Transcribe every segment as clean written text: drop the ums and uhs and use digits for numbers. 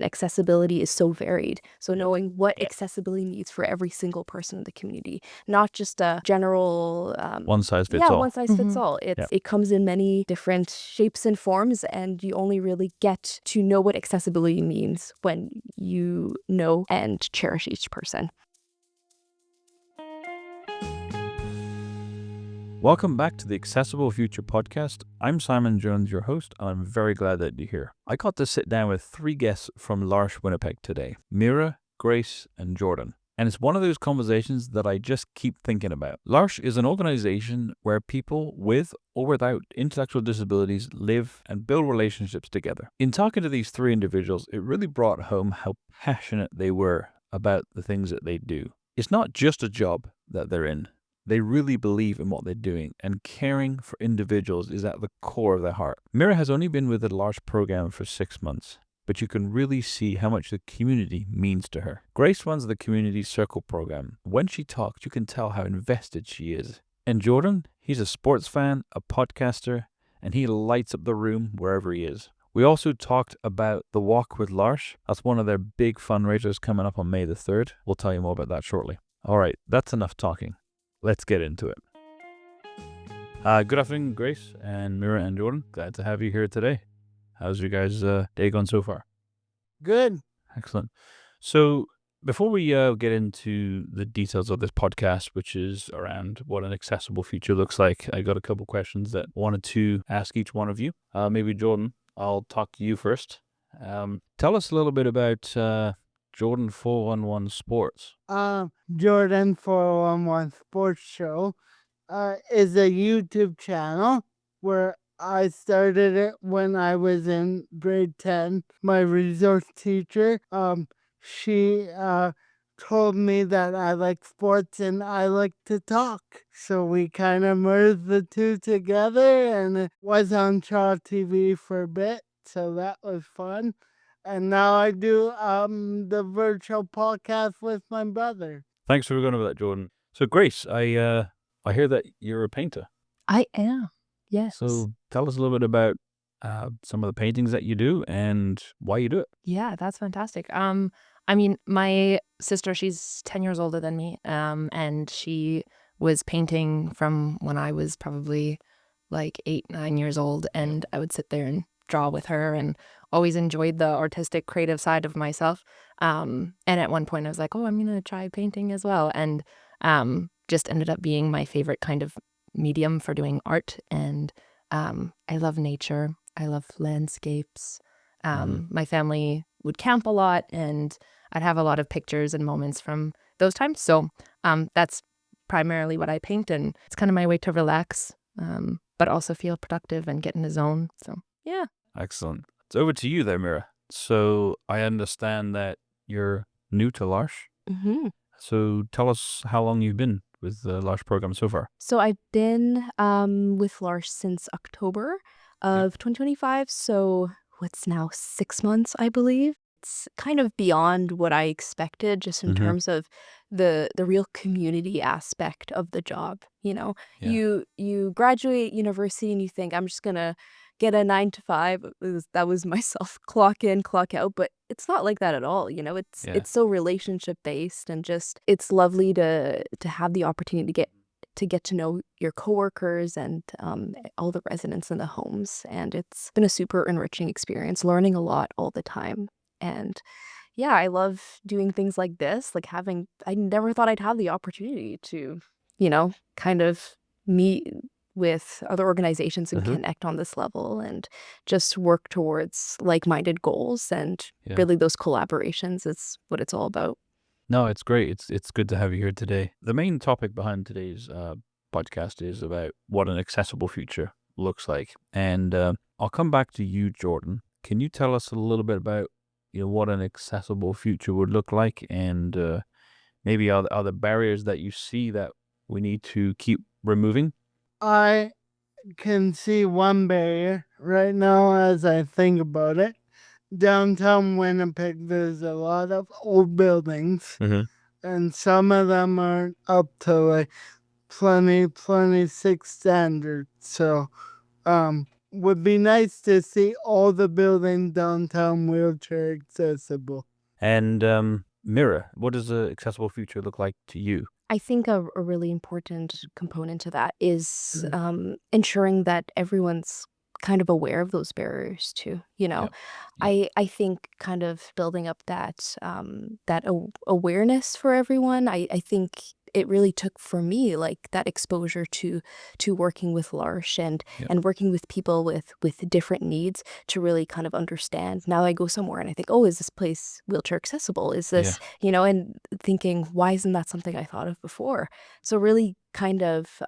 accessibility is so varied. So knowing what accessibility needs for every single person in the community, not just a general One size fits all. one size fits all. It comes in many different shapes and forms, and you only really get to know what accessibility means when you know and cherish each person. Welcome back to the Accessible Future podcast. I'm Simon Jones, your host, and I'm very glad that you're here. I got to sit down with 3 guests from L'Arche Winnipeg today: Mira, Grace, and Jordan. And it's one of those conversations that I just keep thinking about. L'Arche is an organization where people with or without intellectual disabilities live and build relationships together. In talking to these 3 individuals, it really brought home how passionate they were about the things that they do. It's not just a job that they're in. They really believe in what they're doing, and caring for individuals is at the core of their heart. Mira has only been with the L'Arche program for 6 months, but you can really see how much the community means to her. Grace runs the Community Circle program. When she talks, you can tell how invested she is. And Jordan, he's a sports fan, a podcaster, and he lights up the room wherever he is. We also talked about the Walk with L'Arche. That's one of their big fundraisers coming up on May the 3rd. We'll tell you more about that shortly. All right, that's enough talking. Let's get into it. Good afternoon, Grace and Mira and Jordan. Glad to have you here today. How's your guys' day going so far? Good. Excellent. So before we get into the details of this podcast, which is around what an accessible future looks like, I got a couple questions that I wanted to ask each one of you. Maybe Jordan, I'll talk to you first. Tell us a little bit about Jordan 411 Sports. Jordan 411 Sports Show is a YouTube channel where I started it when I was in grade 10. My resource teacher, she told me that I like sports and I like to talk. So we kind of merged the two together, and it was on Shaw TV for a bit, so that was fun. And now I do the virtual podcast with my brother. Thanks for going over that, Jordan. So Grace, I hear that you're a painter. I am, yes. So tell us a little bit about some of the paintings that you do and why you do it. Yeah, that's fantastic. I mean, my sister, she's 10 years older than me, and she was painting from when I was probably like 8, 9 years old, and I would sit there and draw with her and always enjoyed the artistic, creative side of myself. And at one point I was like, oh, I'm going to try painting as well. And just ended up being my favorite kind of medium for doing art. And I love nature. I love landscapes. My family would camp a lot, and I'd have a lot of pictures and moments from those times. So that's primarily what I paint, and it's kind of my way to relax, but also feel productive and get in the zone. So, yeah. Excellent. It's over to you there, Mira. So I understand that you're new to L'Arche. Mm-hmm. So tell us how long you've been with the L'Arche program so far. So I've been with L'Arche since October of 2025. So what's now 6 months, I believe. It's kind of beyond what I expected, just in terms of the real community aspect of the job. You know, you graduate university and you think, I'm just gonna get a 9 to 5. That was myself, clock in, clock out. But it's not like that at all. You know, it's so relationship based, and just it's lovely to have the opportunity to get to know your coworkers and all the residents in the homes. And it's been a super enriching experience, learning a lot all the time. And yeah, I love doing things like this, like I never thought I'd have the opportunity to, kind of meet with other organizations and connect on this level and just work towards like-minded goals. And really those collaborations is what it's all about. No, it's great. It's good to have you here today. The main topic behind today's podcast is about what an accessible future looks like. And I'll come back to you, Jordan. Can you tell us a little bit about what an accessible future would look like, and maybe are the barriers that you see that we need to keep removing? I can see one barrier right now as I think about it. Downtown Winnipeg, there's a lot of old buildings, and some of them aren't up to like 2026 standards. So would be nice to see all the buildings downtown wheelchair accessible. And Mira, what does the accessible future look like to you? I think a really important component to that is ensuring that everyone's kind of aware of those barriers too. Yeah. Yeah. I think kind of building up that awareness for everyone. I think it really took for me like that exposure to working with L'Arche Yeah. and working with people with different needs to really kind of understand. Now I go somewhere and I think, oh, is this place wheelchair accessible? Is this, and thinking, why isn't that something I thought of before? So really kind of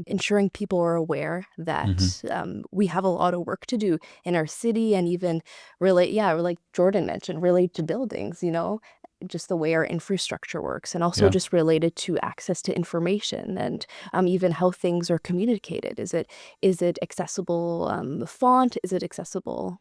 ensuring people are aware that we have a lot of work to do in our city, and even relate, like Jordan mentioned, relate to buildings, just the way our infrastructure works, and also Yeah. just related to access to information, and even how things are communicated. Is it accessible font? Is it accessible?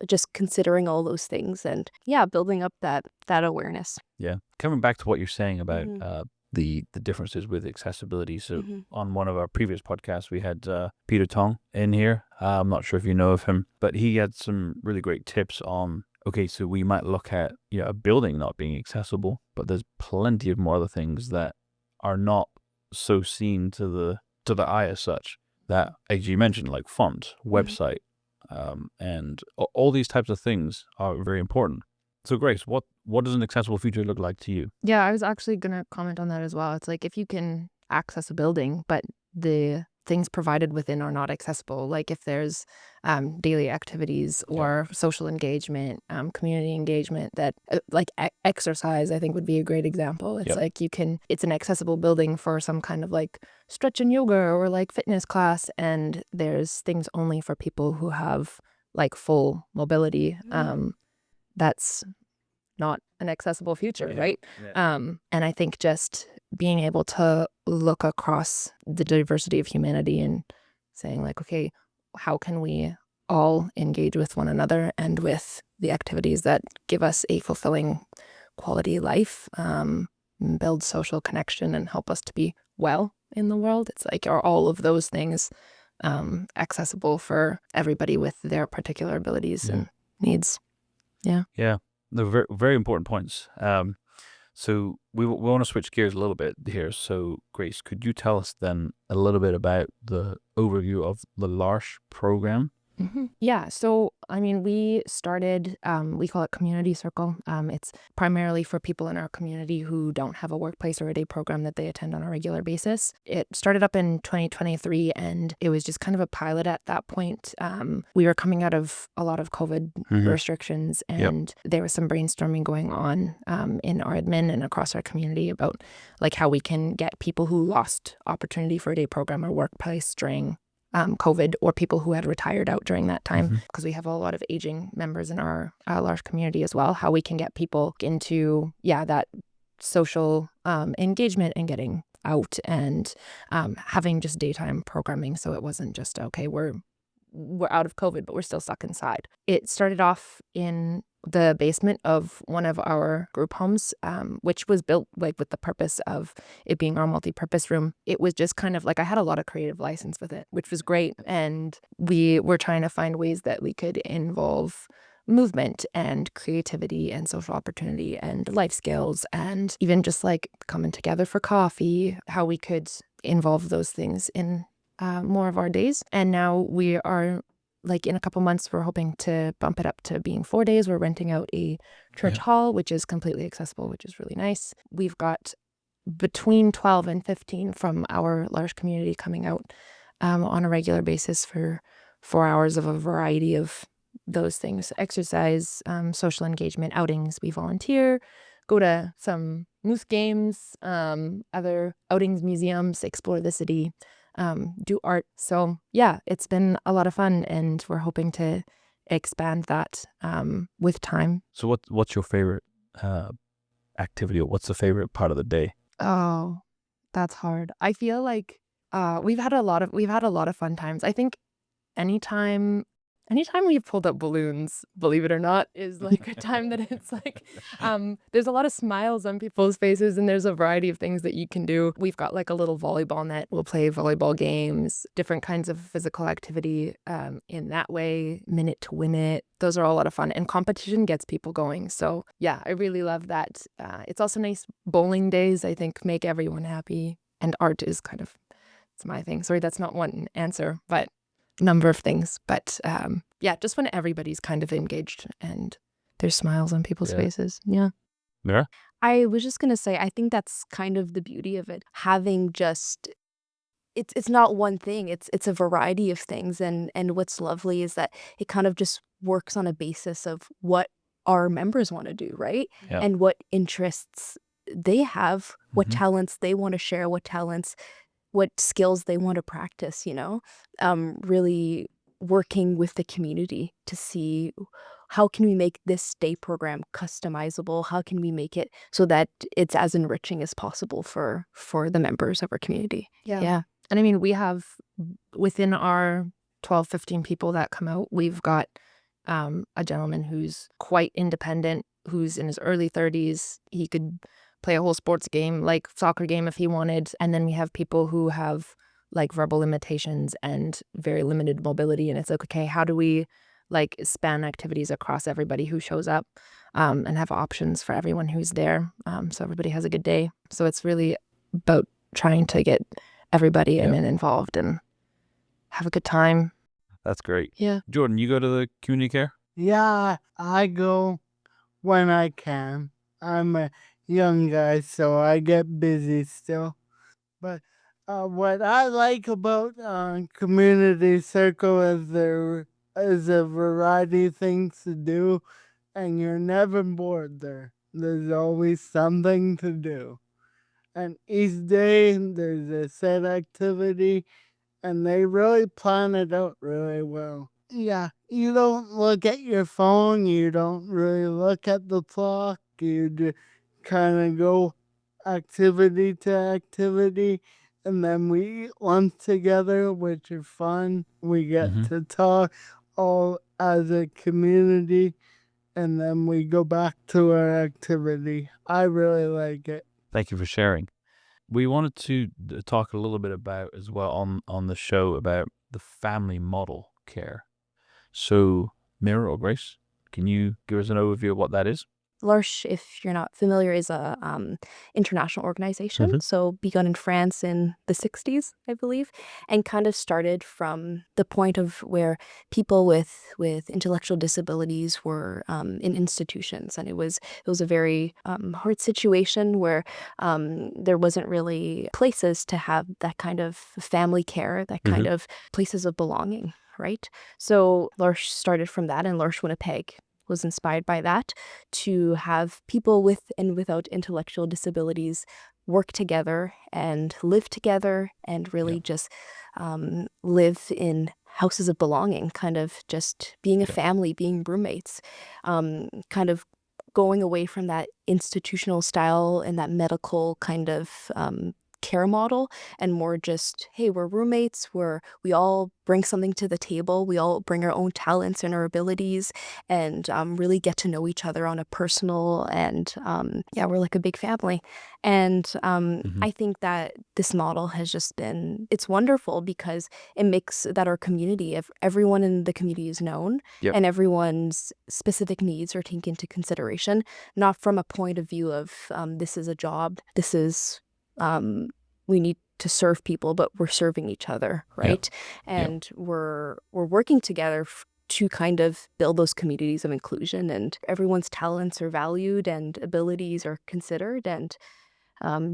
Just considering all those things, and building up that awareness. Yeah. Coming back to what you're saying about Mhm. the differences with accessibility. So Mhm. on one of our previous podcasts, we had Peter Tong in here. I'm not sure if you know of him, but he had some really great tips on, okay, so we might look at a building not being accessible, but there's plenty of more other things that are not so seen to the eye as such, that, as you mentioned, like font, website, and all these types of things are very important. So Grace, what does an accessible future look like to you? Yeah, I was actually going to comment on that as well. It's like if you can access a building, but the things provided within are not accessible, like if there's daily activities or social engagement, community engagement, that like exercise, I think would be a great example. It's like it's an accessible building for some kind of like stretch and yoga or like fitness class, and there's things only for people who have like full mobility. That's not an accessible future, right? And I think just being able to look across the diversity of humanity and saying like, okay, how can we all engage with one another and with the activities that give us a fulfilling quality life, build social connection and help us to be well in the world? It's like, are all of those things accessible for everybody with their particular abilities and needs? Yeah. They're very, very important points. So we want to switch gears a little bit here. So Grace, could you tell us then a little bit about the overview of the L'Arche program? Yeah, so I mean, we started, we call it Community Circle. It's primarily for people in our community who don't have a workplace or a day program that they attend on a regular basis. It started up in 2023, and it was just kind of a pilot at that point. We were coming out of a lot of COVID restrictions, and there was some brainstorming going on in our admin and across our community about like how we can get people who lost opportunity for a day program or workplace during COVID, or people who had retired out during that time, because we have a lot of aging members in our large community as well, how we can get people into, that social engagement and getting out and having just daytime programming. So it wasn't just, okay, we're out of COVID, but we're still stuck inside. It started off in the basement of one of our group homes, which was built like with the purpose of it being our multi-purpose room. It was just kind of like I had a lot of creative license with it, which was great. And we were trying to find ways that we could involve movement and creativity and social opportunity and life skills, and even just like coming together for coffee, how we could involve those things in more of our days. And now we are like in a couple months, we're hoping to bump it up to being 4 days. We're renting out a church hall, which is completely accessible, which is really nice. We've got between 12 and 15 from our large community coming out on a regular basis for 4 hours of a variety of those things: exercise, social engagement, outings. We volunteer, go to some moose games, other outings, museums, explore the city, do art. So it's been a lot of fun, and we're hoping to expand that with time. So what's your favorite activity, or what's the favorite part of the day? Oh, that's hard. I feel like we've had a lot of fun times. I think anytime Anytime we've pulled up balloons, believe it or not, is like a time that it's like, there's a lot of smiles on people's faces and there's a variety of things that you can do. We've got like a little volleyball net. We'll play volleyball games, different kinds of physical activity in that way, minute to win it. Those are all a lot of fun, and competition gets people going. So yeah, I really love that. It's also nice. Bowling days, I think, make everyone happy. And art is kind of, it's my thing. Sorry, that's not one answer, but number of things. But yeah, just when everybody's kind of engaged and there's smiles on people's faces. Yeah. Mira? I was just gonna say, I think that's kind of the beauty of it. Having just it's not one thing, it's a variety of things, and what's lovely is that it kind of just works on a basis of what our members wanna do, right? Yeah. And what interests they have, what Mhm. talents they wanna share, what skills they want to practice, really working with the community to see how can we make this day program customizable? How can we make it so that it's as enriching as possible for the members of our community? Yeah. And I mean, we have within our 12, 15 people that come out, we've got a gentleman who's quite independent, who's in his early 30s. He could play a whole sports game, like soccer game if he wanted. And then we have people who have like verbal limitations and very limited mobility. And it's like, okay, how do we like span activities across everybody who shows up and have options for everyone who's there, so everybody has a good day. So it's really about trying to get everybody in and involved and have a good time. That's great. Yeah. Jordan, you go to the community care? Yeah, I go when I can. I'm a young guy, so I get busy still. But what I like about community circle is there is a variety of things to do, and you're never bored there. There's always something to do. And each day there's a set activity, and they really plan it out really well. Yeah, you don't look at your phone, you don't really look at the clock, you just kind of go activity to activity, and then we eat lunch together, which is fun. We get to talk all as a community, and then we go back to our activity. I really like it. Thank you for sharing. We wanted to talk a little bit about as well on the show about the family model care. So, Mira or Grace, can you give us an overview of what that is? L'Arche, if you're not familiar, is a international organization. So begun in France in the 60s, I believe, and kind of started from the point of where people with intellectual disabilities were in institutions, and it was a very hard situation where there wasn't really places to have that kind of family care, that kind of places of belonging, right? So L'Arche started from that, and L'Arche Winnipeg was inspired by that, to have people with and without intellectual disabilities work together and live together and really just live in houses of belonging, kind of just being a family, being roommates, kind of going away from that institutional style and that medical kind of care model, and more just, hey, we're roommates, we all bring something to the table, we all bring our own talents and our abilities, and really get to know each other on a personal, and we're like a big family. And I think that this model has just been, it's wonderful because it makes that our community, if everyone in the community is known, and everyone's specific needs are taken into consideration, not from a point of view of this is a job, this is we need to serve people, but we're serving each other, right? And we're working together to kind of build those communities of inclusion, and everyone's talents are valued and abilities are considered, and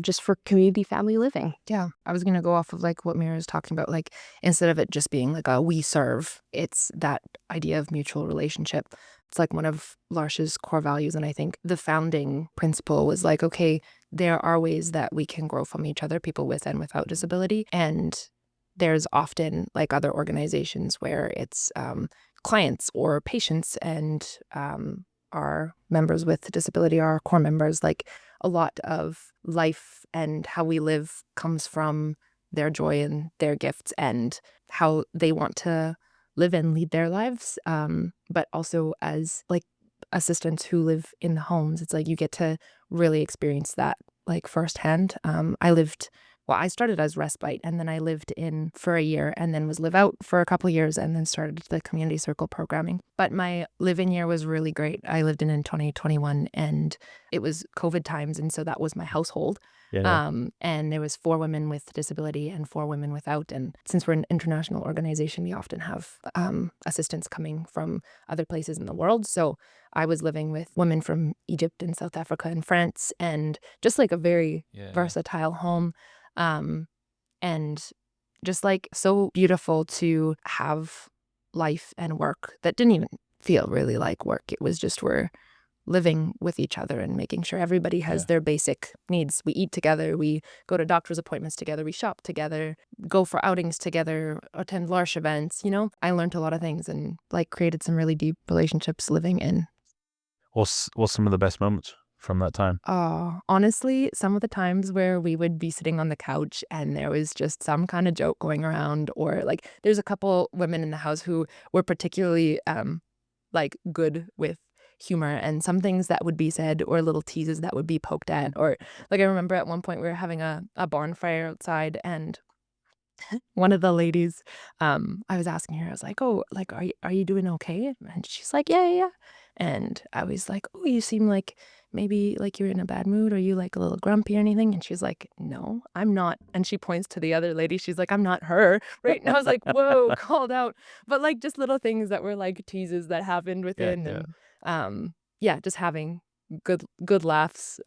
just for community family living. Yeah, I was going to go off of like what Mira is talking about, like instead of it just being like a we serve, it's that idea of mutual relationship. It's like one of L'Arche's core values, and I think the founding principle was like, okay, there are ways that we can grow from each other, people with and without disability, and there's often like other organizations where it's clients or patients and our members with disability are our core members. Like a lot of life and how we live comes from their joy and their gifts and how they want to live and lead their lives, but also as like assistants who live in the homes. It's like you get to really experience that like firsthand. I started as respite, and then I lived in for a year, and then was live out for a couple years, and then started the community circle programming. But my live-in year was really great. I lived in 2021, and it was COVID times, and so that was my household. Yeah. And there was 4 women with disability and 4 women without. And since we're an international organization, we often have assistants coming from other places in the world. So I was living with women from Egypt and South Africa and France, and just like a very versatile home. And just like so beautiful to have life and work that didn't even feel really like work. It was just we're living with each other and making sure everybody has their basic needs. We eat together, we go to doctor's appointments together, we shop together, go for outings together, attend L'Arche events. I learned a lot of things and like created some really deep relationships living in. What's some of the best moments from that time? Honestly, some of the times where we would be sitting on the couch and there was just some kind of joke going around, or like there's a couple women in the house who were particularly like good with humor, and some things that would be said or little teases that would be poked at. Or like I remember at one point we were having a bonfire outside, and one of the ladies, I was asking her, I was like, oh, like, are you doing okay? And she's like, yeah. And I was like, oh, you seem like maybe like you're in a bad mood. Are you like a little grumpy or anything? And she's like, no, I'm not. And she points to the other lady. She's like, I'm not her. Right. And I was like, whoa, called out. But like just little things that were like teases that happened within. And just having good laughs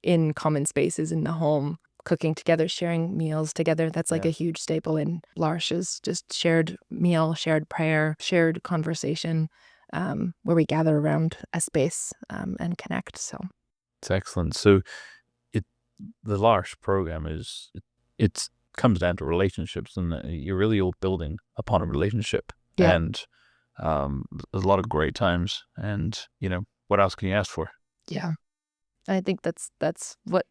in common spaces in the home. Cooking together, sharing meals together. That's like a huge staple in L'Arche, is just shared meal, shared prayer, shared conversation, where we gather around a space and connect. So It's excellent. So the L'Arche program it comes down to relationships, and you're really all building upon a relationship. Yeah. And there's a lot of great times, and what else can you ask for? Yeah. I think that's what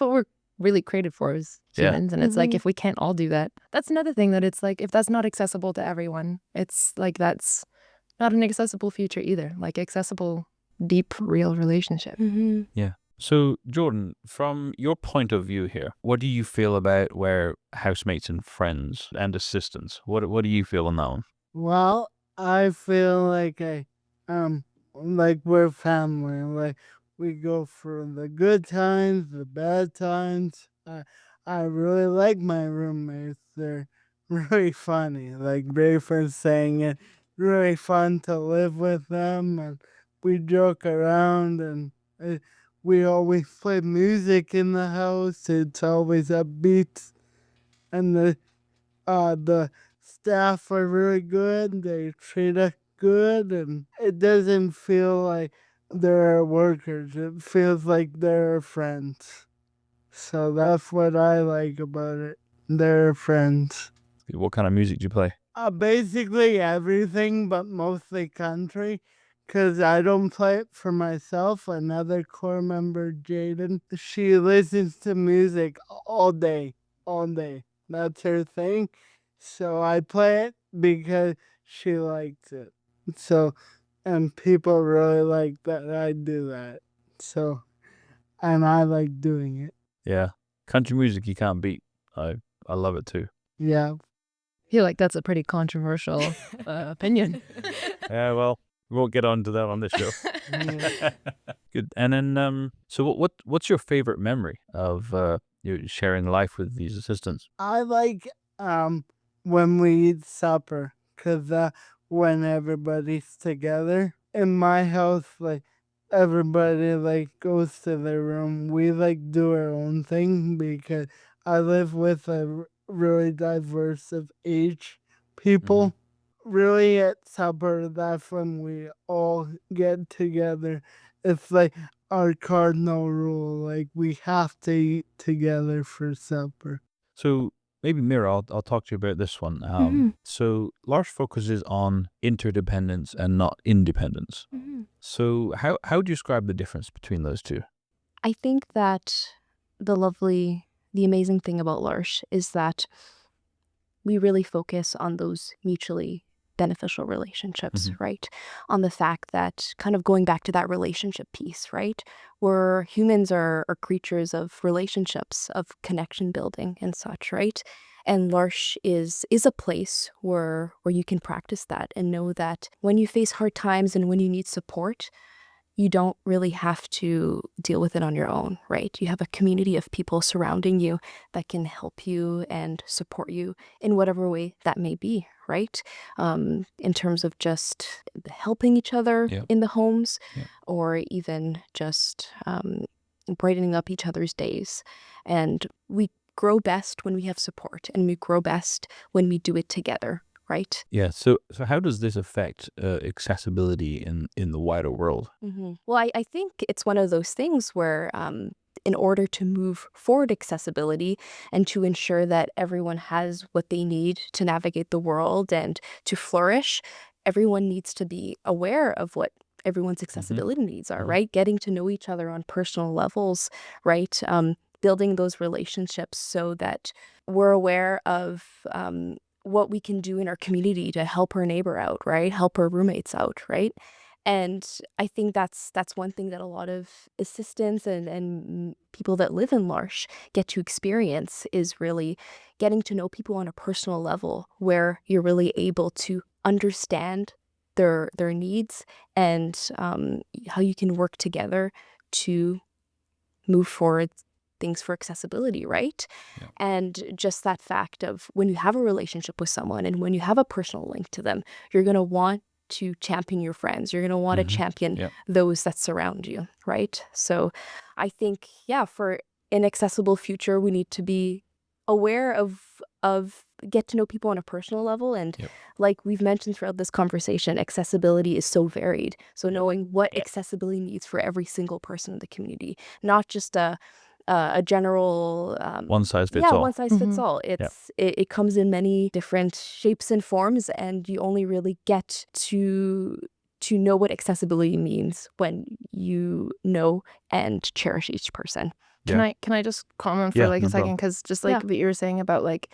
we're really created for as humans. And it's like, if we can't all do that, that's another thing that it's like, if that's not accessible to everyone, it's like, that's not an accessible future either. Like accessible, deep, real relationship. Yeah. So Jordan, from your point of view here, what do you feel about where housemates and friends and assistants? What do you feel on that one? Well, I feel like like we're family. Like we go through the good times, the bad times. I really like my roommates. They're really funny. Like Rayford's saying it, really fun to live with them, and we joke around, and we always play music in the house. It's always upbeat, and the staff are really good. They treat us good, and it doesn't feel like they're workers. It feels like they're friends. So that's what I like about it. They're friends. What kind of music do you play? Basically everything, but mostly country. Cause I don't play it for myself. Another core member, Jaden, she listens to music all day. That's her thing. So I play it because she likes it. So, and people really like that I do that. So, and I like doing it. Yeah. Country music you can't beat. I love it too. Yeah. I feel like that's a pretty controversial opinion. Yeah, well, we won't get on to that on this show. Good. And then, so what's your favorite memory of you sharing life with these assistants? I like when we eat supper, cause when everybody's together in my house, like everybody like goes to their room. We like do our own thing because I live with a really diverse of age people. Really at supper, that's when we all get together. It's like our cardinal rule, like we have to eat together for supper. So maybe Mira, I'll talk to you about this one. So L'Arche focuses on interdependence and not independence. So how do you describe the difference between those two? I think that the amazing thing about L'Arche is that we really focus on those mutually beneficial relationships, Mhm. right? On the fact that kind of going back to that relationship piece, right? Where humans are creatures of relationships, of connection building and such, right? And L'Arche is a place where you can practice that and know that when you face hard times and when you need support, you don't really have to deal with it on your own, right? You have a community of people surrounding you that can help you and support you in whatever way that may be, right? In terms of just helping each other Yeah. in the homes, Yeah. or even just brightening up each other's days. And we grow best when we have support, and we grow best when we do it together, right? Yeah. So how does this affect accessibility in the wider world? Well, I think it's one of those things where, in order to move forward accessibility and to ensure that everyone has what they need to navigate the world and to flourish, everyone needs to be aware of what everyone's accessibility needs are, right? Getting to know each other on personal levels, right? Building those relationships so that we're aware of what we can do in our community to help our neighbor out, right? Help our roommates out, right? And I think that's one thing that a lot of assistants and people that live in L'Arche get to experience, is really getting to know people on a personal level where you're really able to understand their needs and how you can work together to move forward things for accessibility, right? Yeah. And just that fact of when you have a relationship with someone and when you have a personal link to them, you're going to want to champion your friends. You're going to want to champion Yeah. those that surround you, right? So I think, yeah, for an accessible future, we need to be aware of get to know people on a personal level. And Yep. like we've mentioned throughout this conversation, accessibility is so varied. So knowing what accessibility needs for every single person in the community, not just a general One size fits all. one size fits all. It comes in many different shapes and forms, and you only really get to know what accessibility means when you know and cherish each person. Can I just comment for Yeah, like no a second? problem. Because just Yeah. like what you were saying about like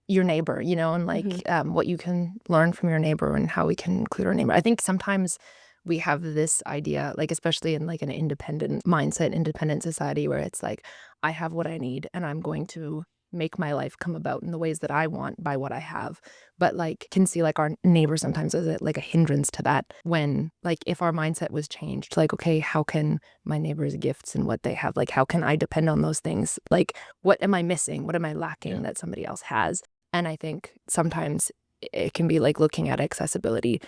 your neighbor, you know, and like what you can learn from your neighbor and how we can include our neighbor. I think sometimes we have this idea, like especially in like an independent mindset, independent society, where it's like, I have what I need and I'm going to make my life come about in the ways that I want by what I have. But like can see like our neighbor sometimes as like a hindrance to that, when like if our mindset was changed, like, okay, how can my neighbor's gifts and what they have, like how can I depend on those things? Like what am I missing? What am I lacking that somebody else has? And I think sometimes it can be like looking at accessibility.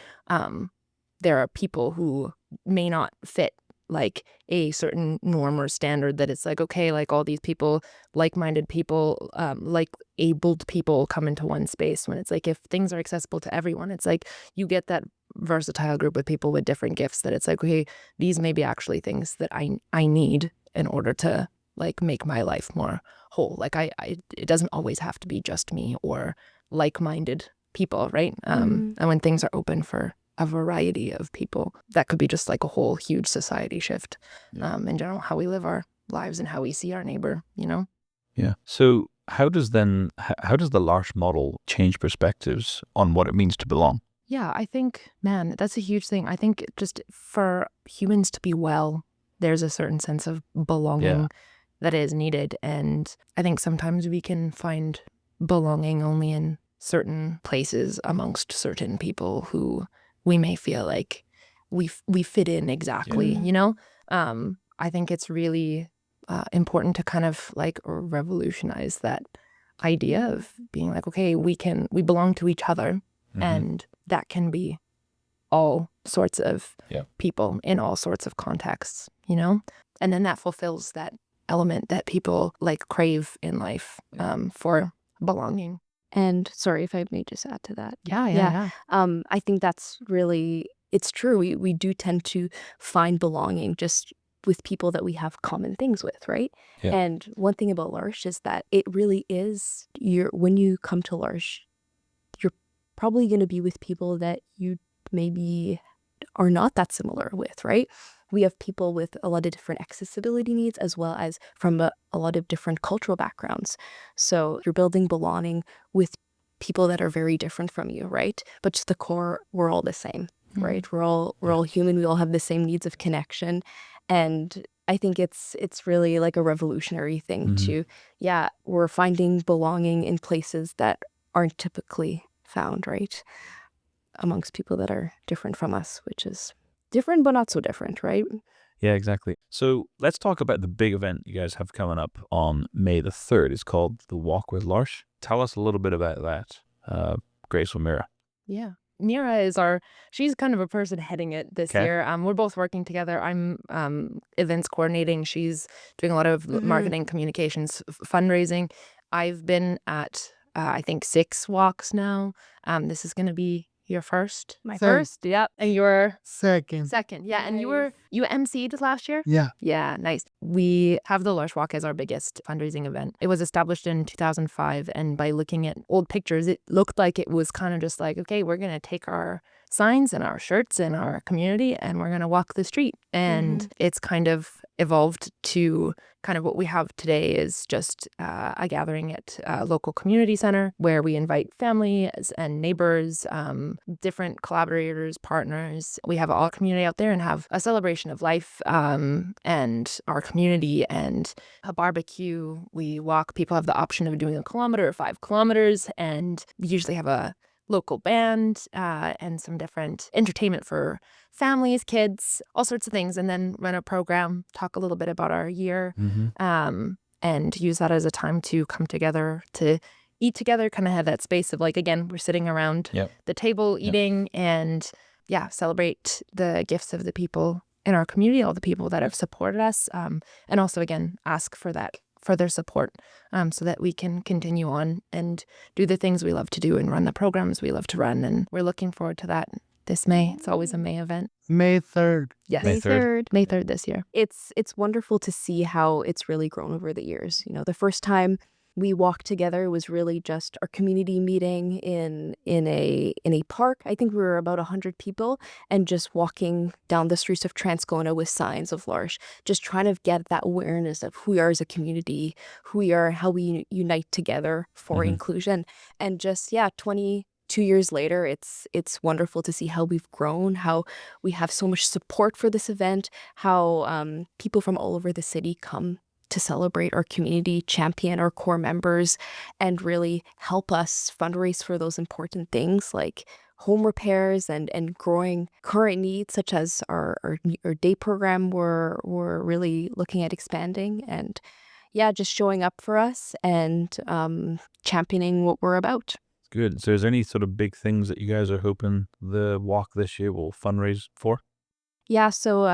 There are people who may not fit like a certain norm or standard, that it's like, okay, like all these people, like-minded people, like abled people come into one space, when it's like if things are accessible to everyone, it's like you get that versatile group of people with different gifts, that it's like, okay, these may be actually things that I need in order to like make my life more whole. Like it doesn't always have to be just me or like-minded people, right? And when things are open for a variety of people, that could be just like a whole huge society shift in general, how we live our lives and how we see our neighbor, you know? Yeah. So how does the L'Arche model change perspectives on what it means to belong? Yeah, I think, man, that's a huge thing. I think just for humans to be well, there's a certain sense of belonging that is needed. And I think sometimes we can find belonging only in certain places amongst certain people who we may feel like we fit in exactly, you know? I think it's really important to kind of like revolutionize that idea of being like, okay, we belong to each other, and that can be all sorts of people in all sorts of contexts, you know? And then that fulfills that element that people like crave in life for belonging. And sorry if I may just add to that. Yeah. I think that's really, it's true. We do tend to find belonging just with people that we have common things with, right? Yeah. And one thing about L'Arche is that it really is, when you come to L'Arche, you're probably going to be with people that you maybe are not that similar with, right? We have people with a lot of different accessibility needs, as well as from a lot of different cultural backgrounds. So you're building belonging with people that are very different from you, right? But to the core, we're all the same, right? We're all human. We all have the same needs of connection. And I think it's really like a revolutionary thing to, we're finding belonging in places that aren't typically found, right? Amongst people that are different from us, which is different but not so different, right? Yeah, exactly. So let's talk about the big event you guys have coming up on May the 3rd. It's called the Walk with L'Arche. Tell us a little bit about that, Grace or Mira. Yeah. Mira is she's kind of a person heading it this year. We're both working together. I'm events coordinating. She's doing a lot of marketing, communications, fundraising. I've been at, I think, 6 walks now. This is going to be your first? My Second. first, yep. And you're Second. second. Yeah. And you emceed last year? Yeah. Yeah, nice. We have the L'Arche Walk as our biggest fundraising event. It was established in 2005, and by looking at old pictures, it looked like it was kind of just like, okay, we're going to take our signs and our shirts and our community and we're going to walk the street. And it's kind of evolved to kind of what we have today is just a gathering at a local community center where we invite families and neighbors, different collaborators, partners. We have all community out there and have a celebration of life and our community and a barbecue. We walk. People have the option of doing 1 kilometer or 5 kilometers, and we usually have a local band and some different entertainment for families, kids, all sorts of things, and then run a program, talk a little bit about our year, and use that as a time to come together to eat together, kind of have that space of like, again, we're sitting around the table eating and celebrate the gifts of the people in our community, all the people that have supported us, and also, again, ask for that further support so that we can continue on and do the things we love to do and run the programs we love to run. And we're looking forward to that this May. It's always a May event. May 3rd. Yes. May 3rd. May 3rd this year. It's wonderful to see how it's really grown over the years. You know, the first time we walked together was really just our community meeting in a park. I think we were about 100 people and just walking down the streets of Transcona with signs of L'Arche, just trying to get that awareness of who we are as a community, who we are, how we unite together for inclusion. And just 22 years later, it's wonderful to see how we've grown, how we have so much support for this event, how people from all over the city come to celebrate our community, champion our core members, and really help us fundraise for those important things like home repairs and growing current needs such as our day program we're really looking at expanding, and just showing up for us and championing what we're about. Good. So is there any sort of big things that you guys are hoping the walk this year will fundraise for? Yeah, so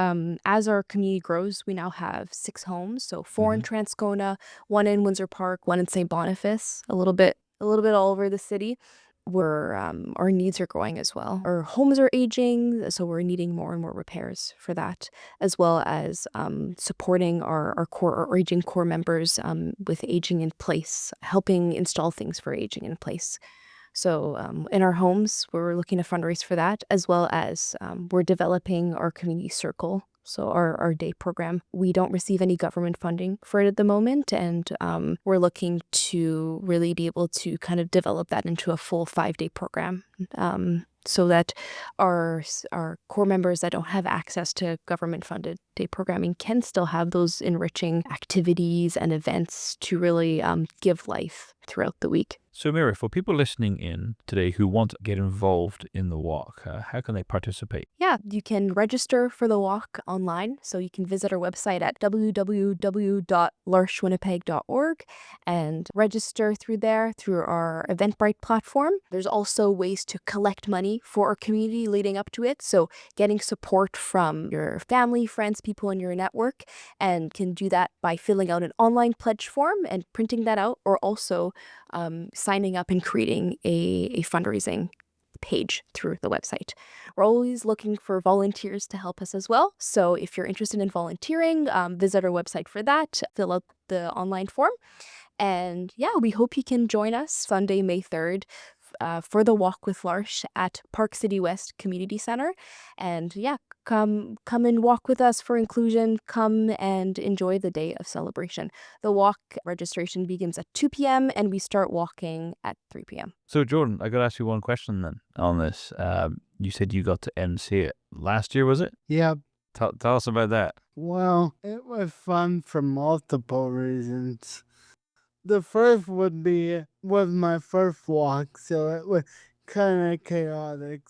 as our community grows, we now have 6 homes. So 4 in Transcona, 1 in Windsor Park, 1 in St. Boniface, a little bit all over the city, where our needs are growing as well. Our homes are aging, so we're needing more and more repairs for that, as well as supporting our aging core members with aging in place, helping install things for aging in place. So in our homes, we're looking to fundraise for that, as well as we're developing our community circle. So our day program, we don't receive any government funding for it at the moment, and we're looking to really be able to kind of develop that into a full 5-day program, so that our core members that don't have access to government-funded day programming can still have those enriching activities and events to really give life throughout the week. So Mira, for people listening in today who want to get involved in the walk, how can they participate? Yeah, you can register for the walk online. So you can visit our website at www.larchewinnipeg.org and register through there through our Eventbrite platform. There's also ways to collect money for our community leading up to it. So getting support from your family, friends, people in your network, and can do that by filling out an online pledge form and printing that out, or also signing up and creating a fundraising page through the website. We're always looking for volunteers to help us as well. So if you're interested in volunteering, visit our website for that, fill out the online form. And we hope you can join us Sunday, May 3rd for the Walk with L'Arche at Park City West Community Center. And come and walk with us for inclusion. Come and enjoy the day of celebration. The walk registration begins at 2 p.m. and we start walking at 3 p.m. So, Jordan, I got to ask you one question then on this. You said you got to MC it last year, was it? Yep. Tell us about that. Well, it was fun for multiple reasons. The first was my first walk, so it was kind of chaotic.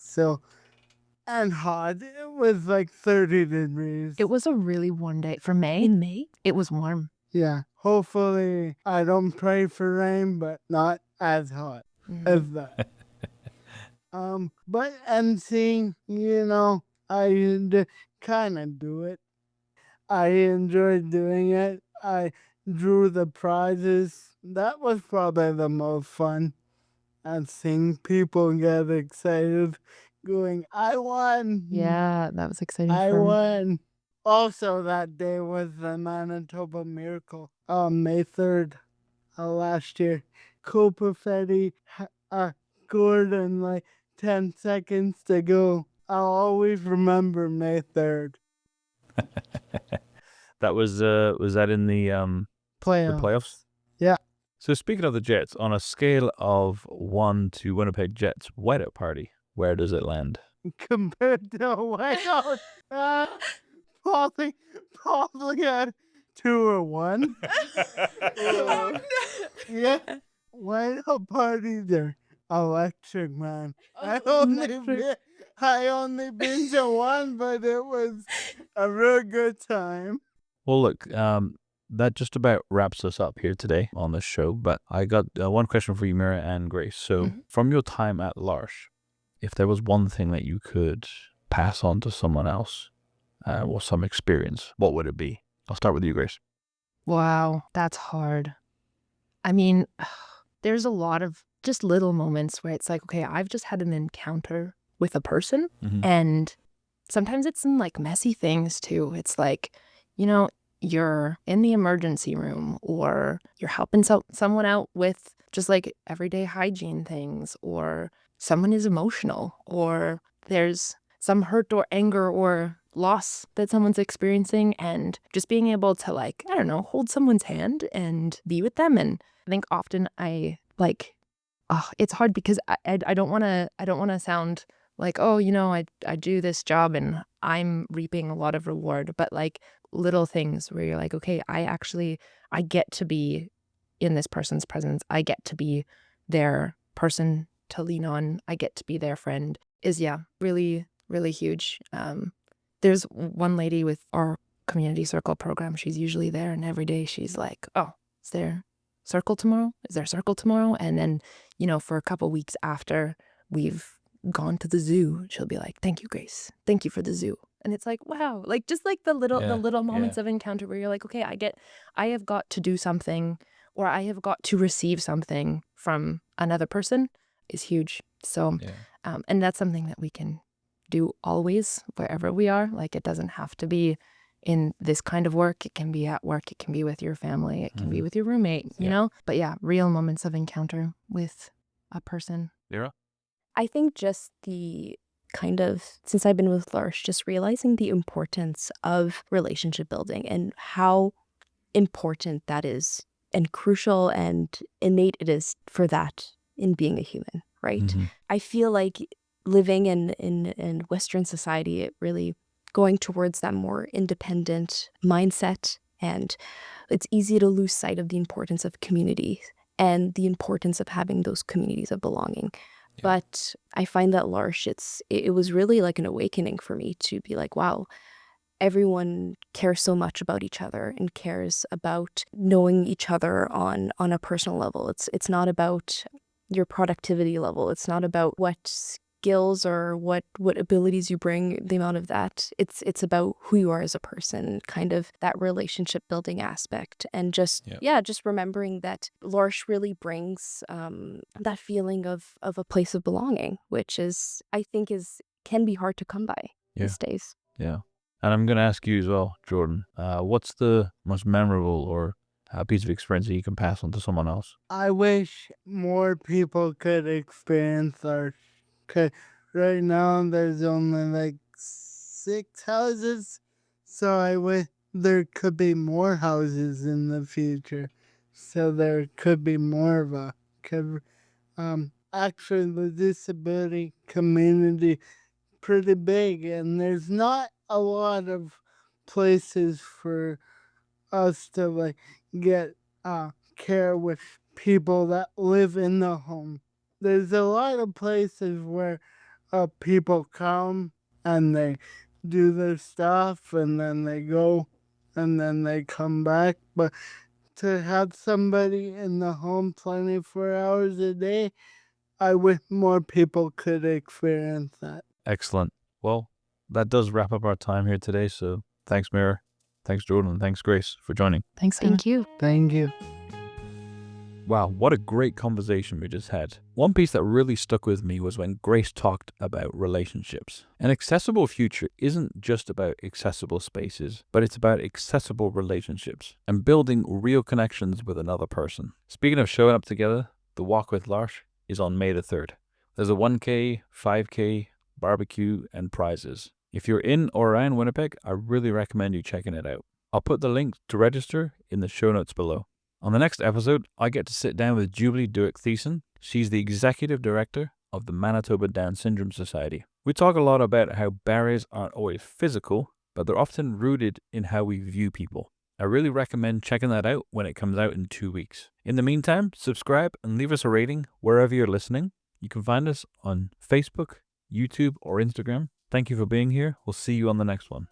And hot. It was like 30 degrees. It was a really warm day. For May, In May? it was warm. Yeah. Hopefully, I don't pray for rain, but not as hot as that. But emceeing, I kind of do it. I enjoyed doing it. I drew the prizes. That was probably the most fun. And seeing people get excited, going, I won! Yeah, that was exciting I for me. won! Also, that day was the Manitoba Miracle on May 3rd last year. Cooper Fetty scored in like 10 seconds to go. I'll always remember May 3rd. That was that in the playoffs? Yeah. So speaking of the Jets, on a scale of 1 to Winnipeg Jets whiteout party, where does it land? Compared to Whiteout, probably at 2 or 1. Yeah. Whiteout parties are electric, man. I only been to one, but it was a real good time. Well, look, that just about wraps us up here today on this show. But I got one question for you, Mira and Grace. So, from your time at L'Arche, if there was one thing that you could pass on to someone else or some experience, what would it be? I'll start with you, Grace. Wow, that's hard. I mean, there's a lot of just little moments where it's like, okay, I've just had an encounter with a person, and sometimes it's in like messy things too. It's like, you're in the emergency room, or you're helping someone out with just like everyday hygiene things, or someone is emotional, or there's some hurt or anger or loss that someone's experiencing, and just being able to like, I don't know, hold someone's hand and be with them. And I think often I like, it's hard because I don't want to sound like, oh, I do this job and I'm reaping a lot of reward, but like little things where you're like, okay, I get to be in this person's presence. I get to be their person to lean on. I get to be their friend is, really, really huge. There's one lady with our community circle program. She's usually there, and every day she's like, oh, is there circle tomorrow? Is there circle tomorrow? And then, for a couple weeks after we've gone to the zoo, she'll be like, thank you, Grace. Thank you for the zoo. And it's like, wow, like just like the little moments of encounter where you're like, okay, I have got to do something, or I have got to receive something from another person is huge. So, and that's something that we can do always, wherever we are. Like, it doesn't have to be in this kind of work. It can be at work. It can be with your family. It can be with your roommate, you know? But real moments of encounter with a person. Mira? I think just the kind of, since I've been with L'Arche, just realizing the importance of relationship building and how important that is, and crucial and innate it is for that in being a human, right? I feel like living in Western society, it really going towards that more independent mindset, and it's easy to lose sight of the importance of community and the importance of having those communities of belonging. But I find that L'Arche, it was really like an awakening for me to be like, wow, everyone cares so much about each other and cares about knowing each other on a personal level. It's not about your productivity level. It's not about what skills or what abilities you bring, the amount of that. It's about who you are as a person, kind of that relationship building aspect. And just, just remembering that L'Arche really brings that feeling of a place of belonging, which is, I think can be hard to come by these days. Yeah. And I'm going to ask you as well, Jordan, what's the most memorable or piece of experience that you can pass on to someone else? I wish more people could experience L'Arche. Right now, there's only like 6 houses. So I wish there could be more houses in the future. So there could be more of a actually the disability community pretty big, and there's not a lot of places for us to like get care with people that live in the home. There's a lot of places where people come and they do their stuff and then they go and then they come back. But to have somebody in the home 24 hours a day, I wish more people could experience that. Excellent. Well, that does wrap up our time here today. So thanks, Mira. Thanks, Jordan. And thanks, Grace, for joining. Thanks, Simon. Thank you. Thank you. Wow, what a great conversation we just had. One piece that really stuck with me was when Grace talked about relationships. An accessible future isn't just about accessible spaces, but it's about accessible relationships and building real connections with another person. Speaking of showing up together, the Walk with L'Arche is on May the 3rd. There's a 1K, 5K, barbecue, and prizes. If you're in or around Winnipeg, I really recommend you checking it out. I'll put the link to register in the show notes below. On the next episode, I get to sit down with Jubilee Duick-Thiessen. She's the executive director of the Manitoba Down Syndrome Society. We talk a lot about how barriers aren't always physical, but they're often rooted in how we view people. I really recommend checking that out when it comes out in 2 weeks. In the meantime, subscribe and leave us a rating wherever you're listening. You can find us on Facebook, YouTube, or Instagram. Thank you for being here. We'll see you on the next one.